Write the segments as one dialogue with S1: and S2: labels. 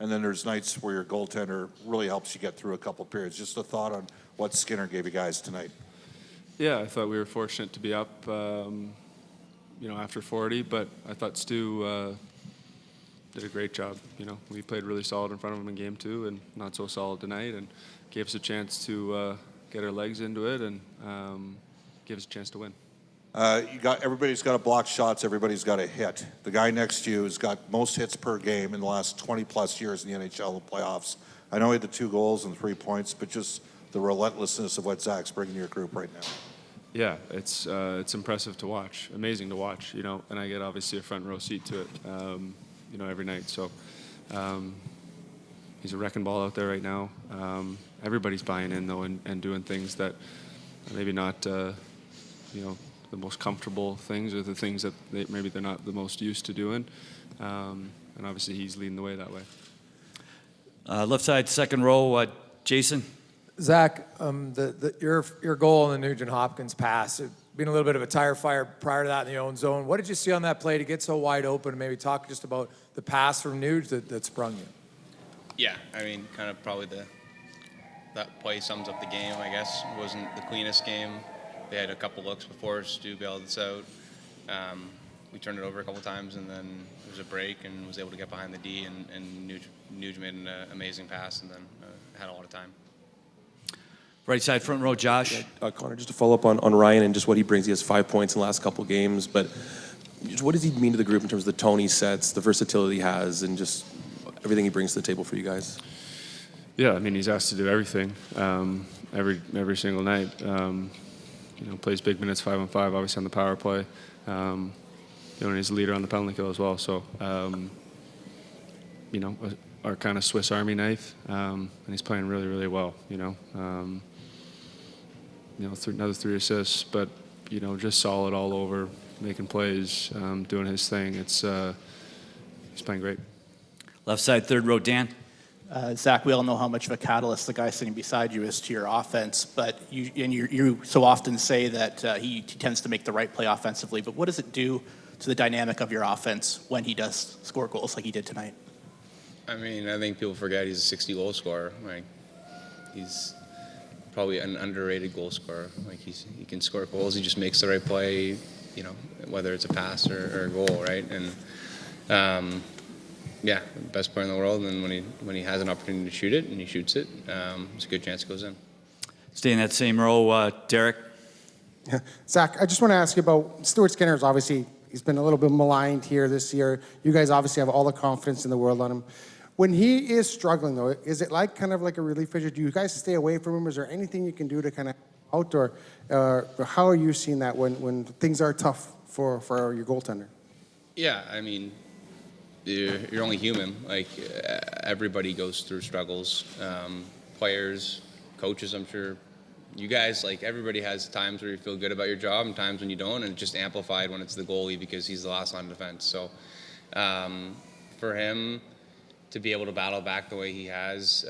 S1: and then there's nights where your goaltender really helps you get through a couple periods. Just a thought on what Skinner gave you guys tonight.
S2: Yeah, I thought we were fortunate to be up, after 40, but I thought Stu did a great job. We played really solid in front of him in game 2 and not so solid tonight, and gave us a chance to get our legs into it and give us a chance to win.
S1: Everybody's got to block shots. Everybody's got to hit. The guy next to you has got most hits per game in the last 20-plus years in the NHL playoffs. I know he had the 2 goals and 3 points, but just the relentlessness of what Zach's bringing to your group right now.
S2: Yeah, it's impressive to watch, amazing to watch, and I get obviously a front row seat to it, every night. So he's a wrecking ball out there right now. Everybody's buying in though and doing things that maybe not, the most comfortable things or the things that maybe they're not the most used to doing. And obviously he's leading the way that way.
S3: Left side, second row, Jason.
S4: Zach, your goal in the Nugent-Hopkins pass, it been a little bit of a tire fire prior to that in the own zone. What did you see on that play to get so wide open? And maybe talk just about the pass from Nuge that sprung you.
S5: Yeah, I mean, kind of probably that play sums up the game, I guess. It wasn't the cleanest game. They had a couple looks before Stu bailed us out. We turned it over a couple times, and then there was a break and was able to get behind the D, and Nuge made an amazing pass and then had a lot of time.
S3: Right side, front row, Josh.
S6: Connor, just to follow up on Ryan and just what he brings. He has 5 points in the last couple games, but just what does he mean to the group in terms of the tone he sets, the versatility he has, and just everything he brings to the table for you guys?
S2: Yeah, I mean, he's asked to do everything every single night. Plays big minutes 5-on-5, obviously on the power play. And he's a leader on the penalty kill as well. So, our kind of Swiss Army knife, and he's playing really, really well. Another 3 assists, but just solid all over, making plays, doing his thing. He's playing great.
S3: Left side, third row, Dan.
S7: Zach, we all know how much of a catalyst the guy sitting beside you is to your offense, but you so often say that he tends to make the right play offensively, but what does it do to the dynamic of your offense when he does score goals like he did tonight?
S5: I mean, I think people forget he's a 60-goal scorer. Like, he's probably an underrated goal scorer. Like, he can score goals. He just makes the right play, whether it's a pass or a goal, right? And yeah, best player in the world. And when he has an opportunity to shoot it and he shoots it, it's a good chance it goes in.
S3: Stay in that same row, Derek.
S8: Yeah. Zach, I just want to ask you about Stuart Skinner's. Obviously, he's been a little bit maligned here this year. You guys obviously have all the confidence in the world on him. When he is struggling, though, is it kind of like a relief measure? Do you guys stay away from him? Is there anything you can do to kind of out, or how are you seeing that when things are tough for your goaltender?
S5: Yeah, I mean, you're only human. Like, everybody goes through struggles. Players, coaches, I'm sure. You guys, everybody has times where you feel good about your job and times when you don't, and it's just amplified when it's the goalie because he's the last line of defense. So for him to be able to battle back the way he has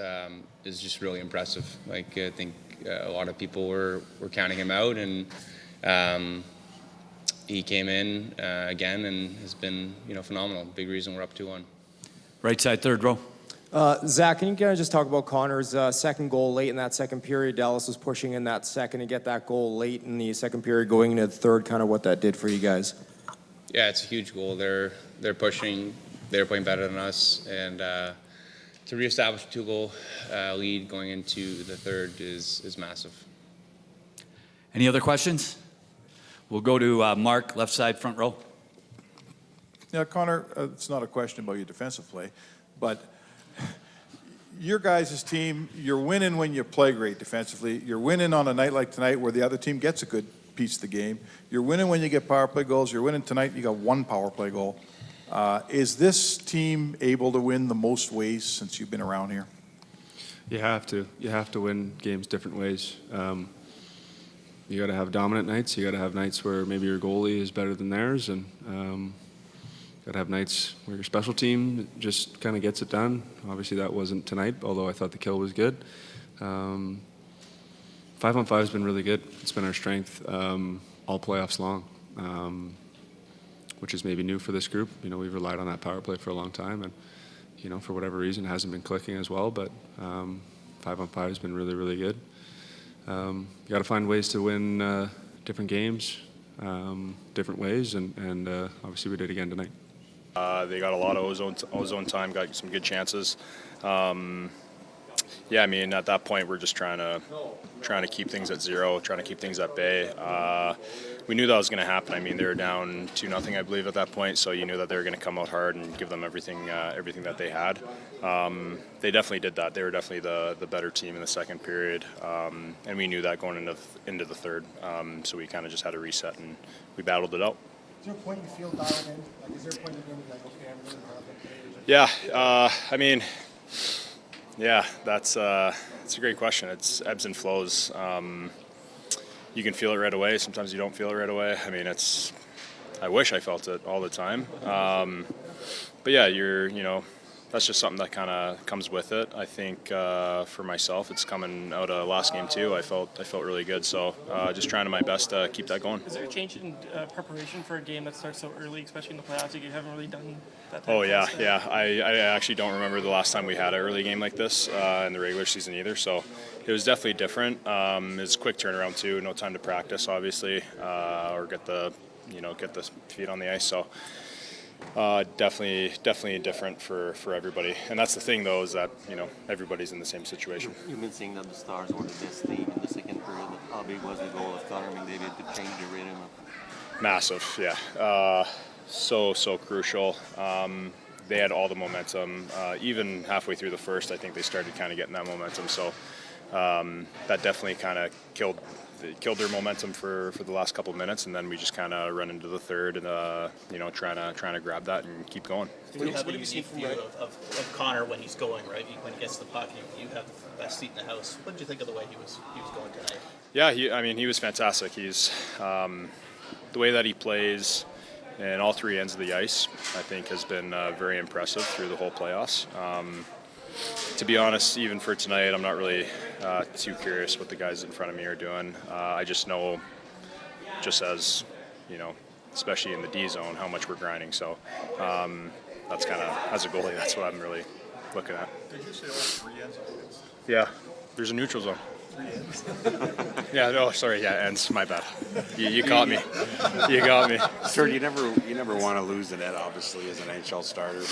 S5: is just really impressive. I think a lot of people were counting him out, and he came in again and has been phenomenal. Big reason we're up 2-1.
S3: Right side, third row.
S9: Zach, can you kind of just talk about Connor's second goal late in that second period? Dallas was pushing in that second to get that goal late in the second period, going into the third, kind of what that did for you guys.
S5: Yeah, it's a huge goal. They're pushing. They're playing better than us, and to reestablish a 2-goal lead going into the third is massive.
S3: Any other questions? We'll go to Mark, left side, front row.
S10: Yeah, Connor, it's not a question about your defensive play, but your guys' team, you're winning when you play great defensively. You're winning on a night like tonight where the other team gets a good piece of the game. You're winning when you get power play goals. You're winning tonight, you got 1 power play goal. Is this team able to win the most ways since you've been around here?
S2: You have to. You have to win games different ways. You got to have dominant nights. You got to have nights where maybe your goalie is better than theirs, and got to have nights where your special team just kind of gets it done. Obviously, that wasn't tonight, although I thought the kill was good. 5-on-5 has been really good. It's been our strength all playoffs long, which is maybe new for this group. We've relied on that power play for a long time, and for whatever reason, hasn't been clicking as well. But 5-on-5 has been really, really good. You got to find ways to win different games, different ways, and obviously we did again tonight.
S11: They got a lot of ozone time, got some good chances. Yeah, I mean, at that point, we're just trying to keep things at zero, trying to keep things at bay. We knew that was going to happen. I mean, they were down 2-0, I believe, at that point, so you knew that they were going to come out hard and give them everything that they had. They definitely did that. They were definitely the better team in the second period, and we knew that going into the third. So we kind of just had to reset, and we battled it out.
S8: Is there a point you feel dialed in? Like, is there a point you're going to be like, okay, I'm really dialed in?
S11: Yeah, I mean, yeah, it's a great question. It's ebbs and flows. You can feel it right away. Sometimes you don't feel it right away. I mean, I wish I felt it all the time. But yeah, that's just something that kind of comes with it. I think for myself, it's coming out of last game too. I felt really good. So just trying my best to keep that going.
S12: Is there a change in preparation for a game that starts so early, especially in the playoffs? You haven't really done that.
S11: Oh yeah. I actually don't remember the last time we had an early game like this in the regular season either. So it was definitely different. It was a quick turnaround too. No time to practice, obviously, or get the feet on the ice. So. Definitely different for everybody, and that's the thing though, is that everybody's in the same situation.
S13: You've been saying that the Stars were the best team in the second period. How big was the goal of Connor McDavid to change the rhythm?
S11: Massive, yeah. So crucial. They had all the momentum. Even halfway through the first, I think they started kind of getting that momentum. So that definitely kind of killed their momentum for the last couple of minutes, and then we just kind of run into the third and trying to grab that and keep going.
S7: You have a unique view of Connor when he's going, right? When he gets the puck, you have the best seat in the house. What did you think of the way he was going tonight?
S11: Yeah, he was fantastic. He's the way that he plays in all three ends of the ice, I think, has been very impressive through the whole playoffs. To be honest, even for tonight, I'm not really too curious what the guys in front of me are doing. I just know, just as, especially in the D zone, how much we're grinding. So that's kind of, as a goalie, that's what I'm really looking at.
S10: Did you say all three ends?
S11: Yeah, there's a neutral zone.
S10: 3 ends?
S11: Yeah, no, sorry, yeah, ends, my bad. You caught me. You got me.
S14: Stuart, you never want to lose the net, obviously, as an NHL starter,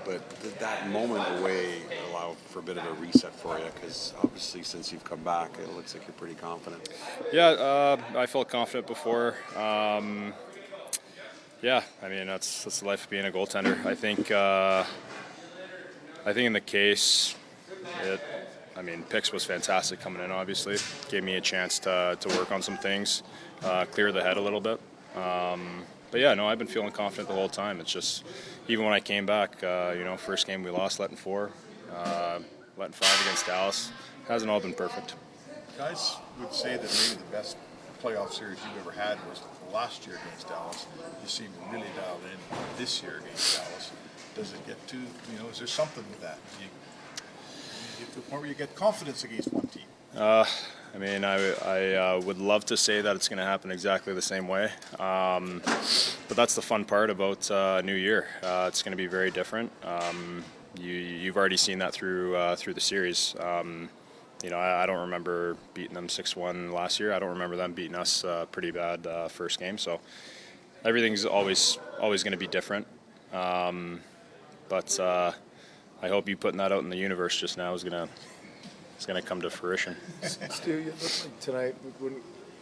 S14: but that moment away allowed for a bit of a reset for you, because obviously since you've come back, it looks like you're pretty confident.
S11: Yeah, I felt confident before. Yeah, I mean, that's the life of being a goaltender. I think in the case, Pix was fantastic coming in, obviously. Gave me a chance to work on some things, clear the head a little bit. But yeah, no, I've been feeling confident the whole time. It's just, even when I came back, first game we lost, letting 4, letting 5 against Dallas. Hasn't all been perfect.
S10: Guys would say that maybe the best playoff series you've ever had was last year against Dallas. You seem really dialed in this year against Dallas. Does it get to, is there something with that? You get to the point where you get confidence against one team?
S11: I would love to say that it's going to happen exactly the same way, but that's the fun part about New Year. It's going to be very different. You've already seen that through the series. I don't remember beating them 6-1 last year. I don't remember them beating us pretty bad first game. So everything's always going to be different. But I hope you putting that out in the universe just now is going to come to fruition.
S15: Stu, you look like tonight, when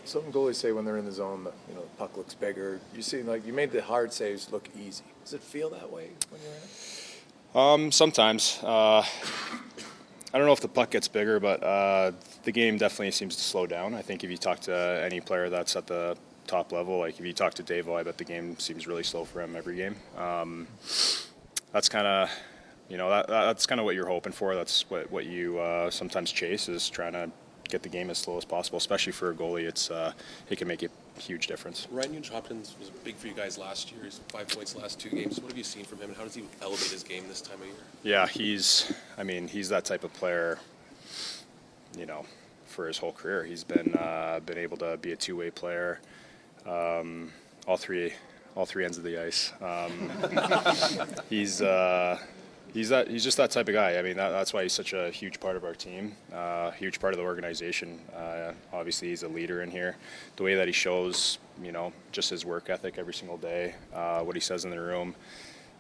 S15: some goalies say when they're in the zone, the puck looks bigger. You seem like you made the hard saves look easy. Does it feel that way when you're in it?
S11: Sometimes. I don't know if the puck gets bigger, but the game definitely seems to slow down. I think if you talk to any player that's at the top level, like if you talk to Davo, I bet the game seems really slow for him every game. That's kind of, that's kind of what you're hoping for. That's what you sometimes chase, is trying to get the game as slow as possible, especially for a goalie. It can make a huge difference.
S6: Ryan Hopkins was big for you guys last year. He's 5 points the last 2 games. What have you seen from him, and how does he elevate his game this time of year?
S11: Yeah, he's that type of player, for his whole career. He's been able to be a two-way player, all three ends of the ice. He's just that type of guy. I mean, that's why he's such a huge part of our team, huge part of the organization. Obviously, he's a leader in here. The way that he shows, just his work ethic every single day, what he says in the room,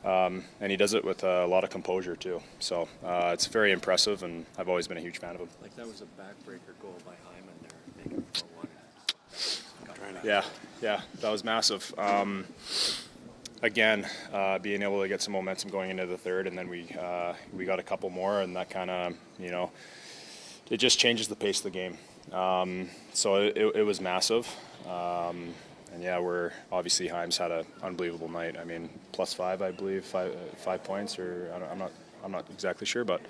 S11: and he does it with a lot of composure too. So it's very impressive, and I've always been a huge fan of him.
S13: Like that was a backbreaker goal by Hyman there, making it 4-1.
S11: Yeah, that was massive. Again, being able to get some momentum going into the third, and then we got a couple more, and that kind of, it just changes the pace of the game. So it was massive. And yeah, we're obviously Hymes had an unbelievable night. I mean, +5, I believe, 5 points, or I'm not exactly sure, but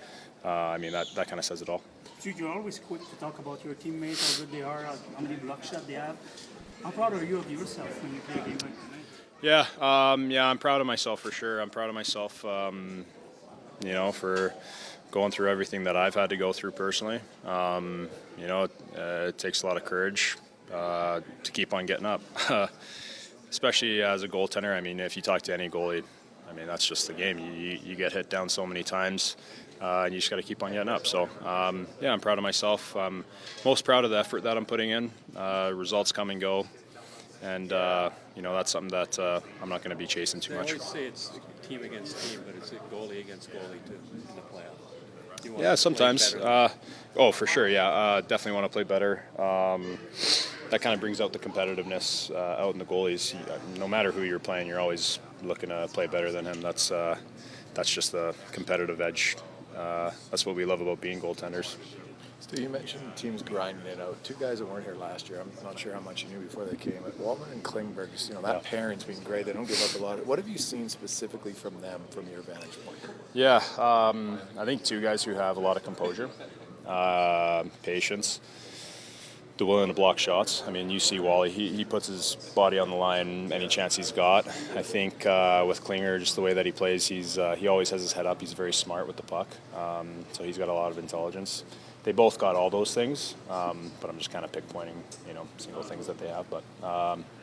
S11: I mean that kind of says it all.
S12: Stuart, you're always quick to talk about your teammates, how good they are, how many block shots they have. How proud are you of yourself when you play a game like tonight?
S11: Yeah, I'm proud of myself for sure. I'm proud of myself, for going through everything that I've had to go through personally. It takes a lot of courage to keep on getting up, especially as a goaltender. I mean, if you talk to any goalie, I mean, that's just the game. You get hit down so many times, and you just got to keep on getting up. So, I'm proud of myself. I'm most proud of the effort that I'm putting in. Results come and go. And, that's something that I'm not going to be chasing too much.
S13: I always say it's team against team, but it's goalie against goalie too in the playoffs.
S11: Yeah, sometimes. For sure, yeah. Definitely want to play better. That kind of brings out the competitiveness out in the goalies. No matter who you're playing, you're always looking to play better than him. That's just the competitive edge. That's what we love about being goaltenders.
S15: Stu, you mentioned teams grinding it out. Two guys that weren't here last year, I'm not sure how much you knew before they came, but Waltman and Klingberg, that pairing's been great. They don't give up a lot. What have you seen specifically from them from your vantage point?
S11: Yeah, I think two guys who have a lot of composure, patience, the willing to block shots. I mean, you see Wally, he puts his body on the line any chance he's got. I think with Klinger, just the way that he plays, he always has his head up. He's very smart with the puck, so he's got a lot of intelligence. They both got all those things, but I'm just kind of pinpointing, single things that they have. But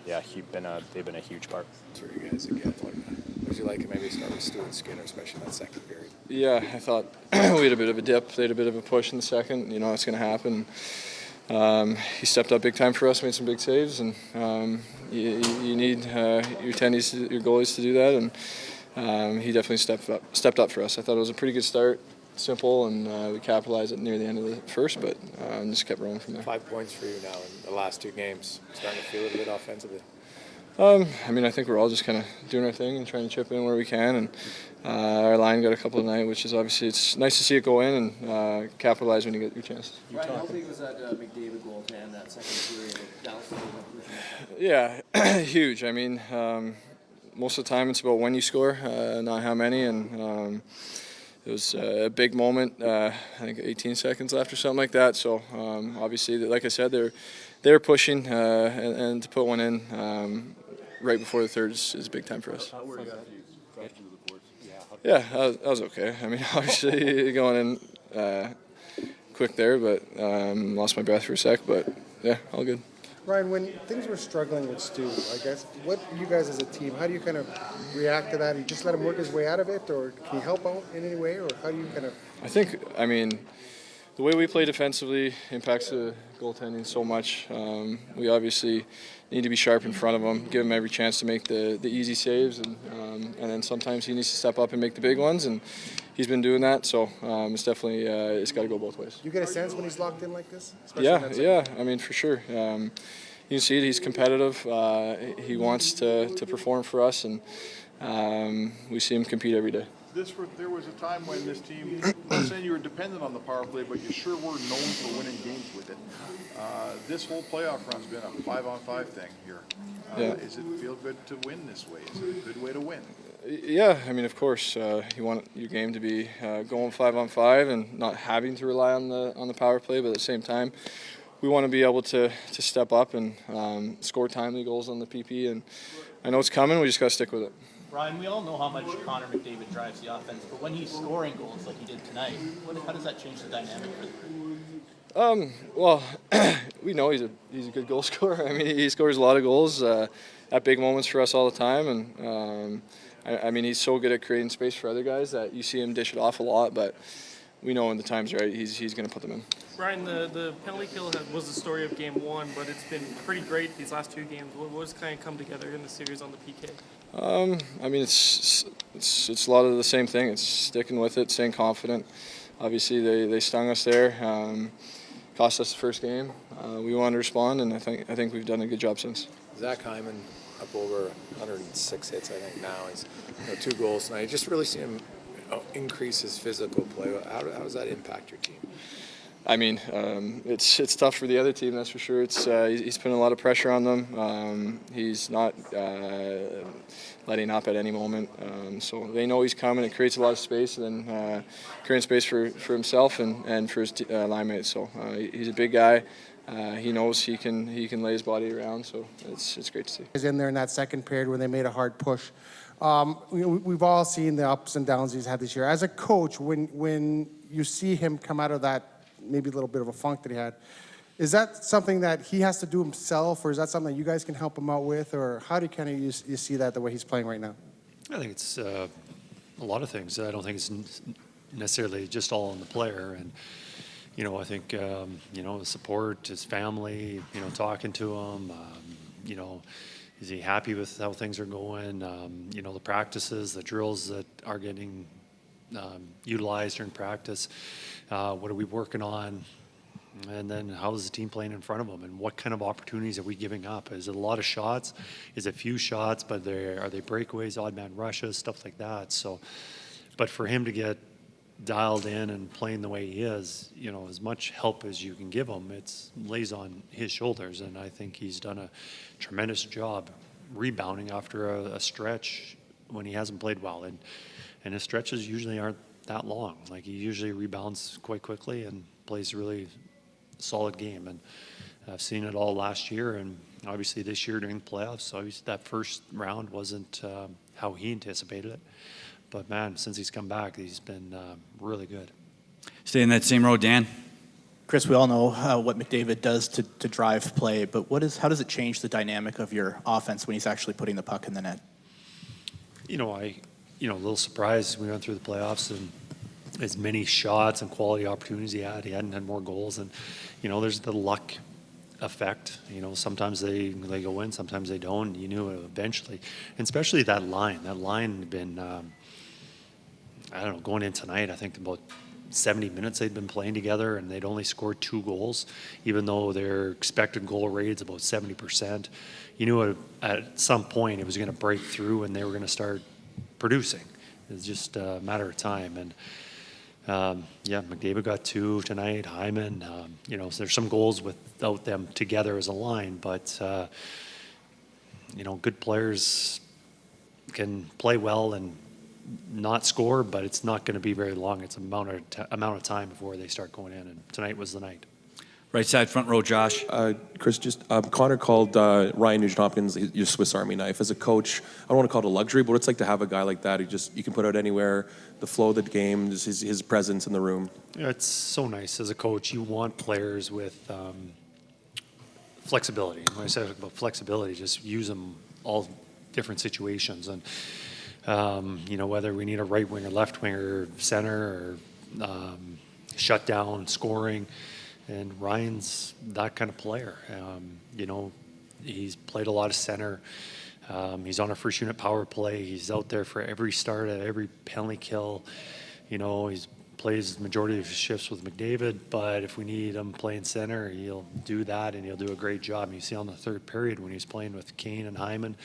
S11: they've been a huge part.
S15: For you guys again, what would you like to maybe start with Stuart Skinner, especially in that second period?
S16: Yeah, I thought we had a bit of a dip. They had a bit of a push in the second. It's going to happen. He stepped up big time for us, made some big saves, and you need your attendees, your goalies to do that, and he definitely stepped up for us. I thought it was a pretty good start. Simple, and we capitalized it near the end of the first, but just kept rolling from there.
S15: 5 points for you now in the last two games. Starting to feel a bit offensively.
S16: I think we're all just kind of doing our thing and trying to chip in where we can, and our line got a couple tonight, which is obviously it's nice to see it go in and capitalize when you get your chances.
S9: Ryan, how big was that McDavid goal to end that second period?
S16: Yeah, huge. I mean, most of the time it's about when you score, not how many, and it was a big moment. I think 18 seconds left or something like that. So obviously, like I said, they're pushing, and to put one in right before the third is big time for us. Yeah, that was okay. I mean, obviously going in quick there, but lost my breath for a sec. But yeah, all good.
S8: Ryan, when things were struggling with Stu, I guess, what you guys as a team, how do you kind of react to that? You just let him work his way out of it, or can you help out in any way, or how do you kind of...
S16: I mean, the way we play defensively impacts the goaltending so much. We obviously need to be sharp in front of him, give him every chance to make the easy saves, and then sometimes he needs to step up and make the big ones, and he's been doing that, so it's definitely, it's got to go both ways.
S8: You get a sense when he's locked in like this?
S16: Yeah, I mean, for sure. You can see it, he's competitive. He wants to perform for us, and we see him compete every day.
S10: There was a time when this team, I'm not saying you were dependent on the power play, but you sure were known for winning games with it. This whole playoff run's been a 5-on-5 thing here. Does it feel good to win this way? Is it a good way to win?
S16: Yeah, I mean, of course, you want your game to be going 5-on-5 and not having to rely on the power play, but at the same time, we want to be able to step up and score timely goals on the PP, and I know it's coming. We just got to stick with it.
S7: Ryan, we all know how much Connor McDavid drives the offense, but when he's scoring goals like he did tonight, how does that change the dynamic for the group?
S16: Well, we know he's a good goal scorer. I mean, he scores a lot of goals at big moments for us all the time, and I mean, he's so good at creating space for other guys that you see him dish it off a lot, but we know when the time's right, he's going to put them in.
S17: Brian, the penalty kill was the story of game one, but it's been pretty great these last 2 games. What's kind of come together in the series on the PK?
S16: I mean, it's a lot of the same thing. It's sticking with it, staying confident. Obviously, they stung us there, cost us the first game. We wanted to respond, and I think we've done a good job since.
S15: Zach Hyman up over 106 hits, I think now. He's 2 goals tonight. You just really seen him increase his physical play. How does that impact your team?
S16: I mean, it's tough for the other team, that's for sure. He's putting a lot of pressure on them. He's not letting up at any moment. So they know he's coming. It creates a lot of space, and then creating space for himself and for his line mates. So he's a big guy. He knows he can lay his body around. So it's great to see.
S8: He's in there in that second period where they made a hard push. We've all seen the ups and downs he's had this year. As a coach, when you see him come out of that maybe a little bit of a funk that he had, is that something that he has to do himself, or is that something that you guys can help him out with, or how do you see that the way he's playing right now?
S18: I think it's a lot of things. I don't think it's necessarily just all on the player, and I think the support, his family, talking to him, is he happy with how things are going? The practices, the drills that are getting utilized during practice. What are we working on? And then how is the team playing in front of them? And what kind of opportunities are we giving up? Is it a lot of shots? Is it few shots, but are they breakaways, odd man rushes, stuff like that? So, but for him to get dialed in and playing the way he is, as much help as you can give him, lays on his shoulders. And I think he's done a tremendous job rebounding after a stretch when he hasn't played well. And his stretches usually aren't that long. Like, he usually rebounds quite quickly and plays a really solid game. And I've seen it all last year, and obviously this year during the playoffs. Obviously that first round wasn't how he anticipated it. But man, since he's come back, he's been really good.
S3: Stay in that same road, Dan.
S7: Chris, we all know what McDavid does to drive play, but how does it change the dynamic of your offense when he's actually putting the puck in the net?
S18: A little surprised we went through the playoffs and as many shots and quality opportunities he had. He hadn't had more goals, and there's the luck effect. Sometimes they go in, sometimes they don't. You knew it eventually, and especially that line. That line had been, going in tonight. I think about 70 minutes they'd been playing together, and they'd only scored 2 goals, even though their expected goal rate is about 70%. You knew at some point it was going to break through, and they were going to start producing. It's just a matter of time. And McDavid got 2 tonight. Hyman, so there's some goals without them together as a line, but good players can play well and not score, but it's not going to be very long. It's amount of time before they start going in, and tonight was the night.
S3: Right side, front row, Josh.
S6: Chris, Connor called Ryan Nugent-Hopkins your Swiss Army knife. As a coach, I don't want to call it a luxury, but it's like to have a guy like that who you can put out anywhere, the flow of the game, just his presence in the room.
S18: Yeah, it's so nice as a coach. You want players with flexibility. When I say about flexibility, just use them all different situations. And, whether we need a right winger, left winger, center, or shut down, scoring. And Ryan's that kind of player. He's played a lot of center. He's on a first unit power play. He's out there for every start at every penalty kill. He's plays the majority of his shifts with McDavid, but if we need him playing center, he'll do that, and he'll do a great job. And you see on the third period when he's playing with Kane and Hyman,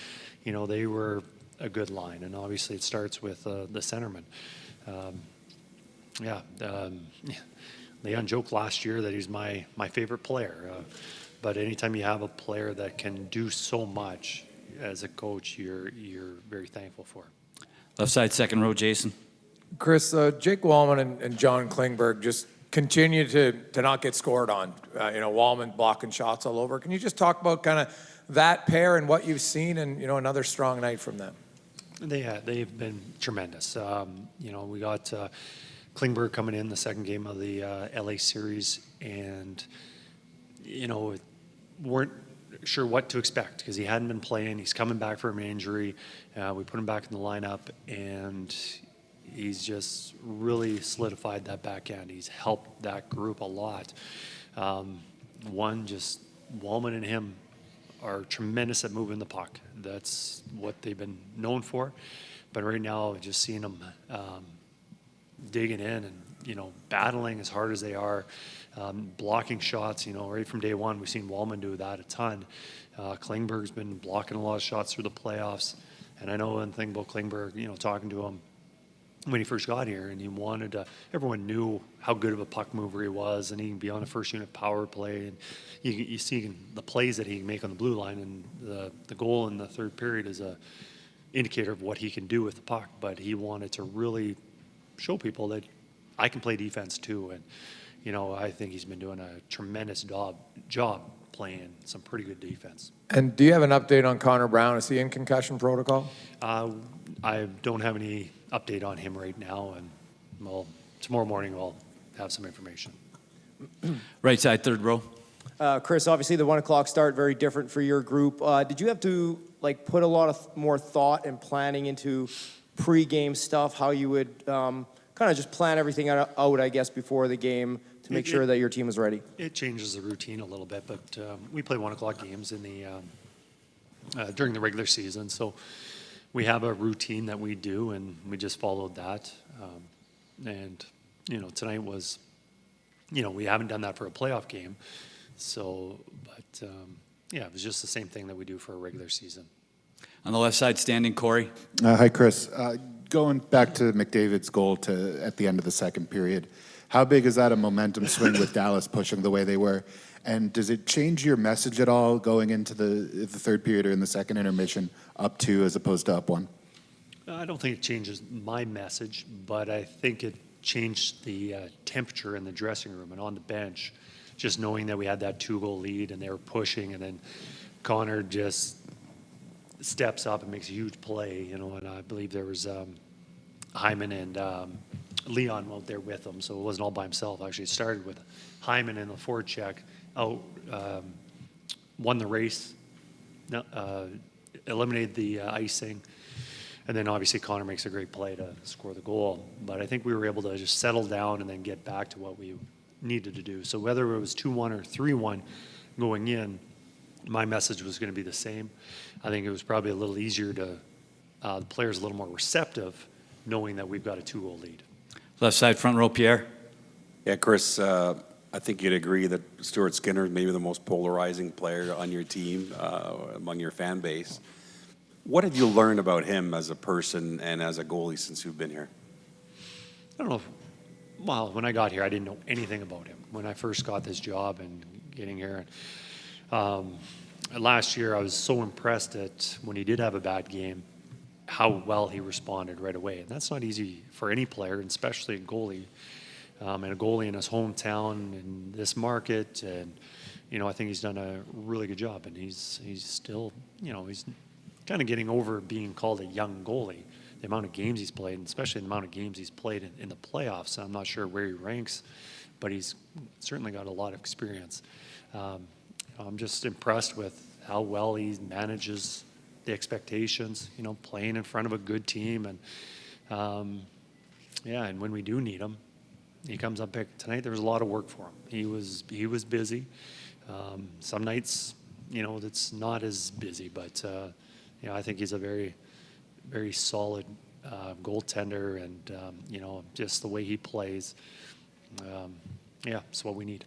S18: they were a good line. And obviously it starts with the centerman. Leon joked last year that he's my favorite player. But anytime you have a player that can do so much as a coach, you're very thankful for.
S3: Left side, second row, Jason.
S4: Chris, Jake Wallman and John Klingberg just continue to not get scored on. Wallman blocking shots all over. Can you just talk about kind of that pair and what you've seen, and another strong night from them?
S18: They've been tremendous. We got Klingberg coming in the second game of the LA series, and sure what to expect because he hadn't been playing. He's coming back from an injury. We put him back in the lineup, and he's just really solidified that back end. He's helped that group a lot. Just Wallman and him are tremendous at moving the puck. That's what they've been known for. But right now, just seeing them digging in and, battling as hard as they are, blocking shots, right from day one, we've seen Wallman do that a ton. Klingberg's been blocking a lot of shots through the playoffs. And I know one thing about Klingberg, talking to him when he first got here, and he wanted to, everyone knew how good of a puck mover he was, and he can be on a first unit power play. And you see the plays that he can make on the blue line, and the goal in the third period is a indicator of what he can do with the puck. But he wanted to really show people that I can play defense too. And, I think he's been doing a tremendous job playing some pretty good defense.
S4: And do you have an update on Connor Brown? Is he in concussion protocol?
S18: I don't have any update on him right now, and tomorrow morning we'll have some information.
S3: Right side, third row.
S9: Chris, obviously the 1 o'clock start, very different for your group. Did you have to put a lot of more thought and planning into pre-game stuff, how you would kind of just plan everything out, I guess, before the game to make sure that your team is ready?
S18: It changes the routine a little bit, but we play 1 o'clock games in the during the regular season, so we have a routine that we do, and we just followed that. Tonight was, we haven't done that for a playoff game, so, but it was just the same thing that we do for a regular season.
S3: On the left side, standing, Corey.
S19: Hi, Chris. Going back to McDavid's goal at the end of the second period, how big is that a momentum swing with Dallas pushing the way they were? And does it change your message at all going into the third period or in the second intermission, up 2 as opposed to up 1?
S18: I don't think it changes my message, but I think it changed the temperature in the dressing room and on the bench, just knowing that we had that 2-goal lead and they were pushing, and then Connor just steps up and makes a huge play, and I believe there was Hyman and Leon out there with him, so it wasn't all by himself. Actually, it started with Hyman in the forecheck, won the race, eliminated the icing, and then obviously Connor makes a great play to score the goal. But I think we were able to just settle down and then get back to what we needed to do. So whether it was 2-1 or 3-1 going in, my message was going to be the same. I think it was probably a little easier to, the players a little more receptive, knowing that we've got a 2-goal lead.
S3: Left side, front row, Pierre.
S14: Yeah, Chris, I think you'd agree that Stuart Skinner is maybe the most polarizing player on your team, among your fan base. What have you learned about him as a person and as a goalie since you've been here?
S18: I don't know. Well, when I got here, I didn't know anything about him. When I first got this job and getting here, last year I was so impressed that when he did have a bad game, how well he responded right away. And that's not easy for any player, and especially a goalie. And a goalie in his hometown in this market, and I think he's done a really good job. And he's still, he's kind of getting over being called a young goalie. The amount of games he's played, and especially the amount of games he's played in the playoffs. I'm not sure where he ranks, but he's certainly got a lot of experience. I'm just impressed with how well he manages the expectations, playing in front of a good team. And and when we do need him, he comes up big. Tonight there was a lot of work for him. He was busy. Some nights, it's not as busy, but I think he's a very, very solid goaltender, and just the way he plays, it's what we need.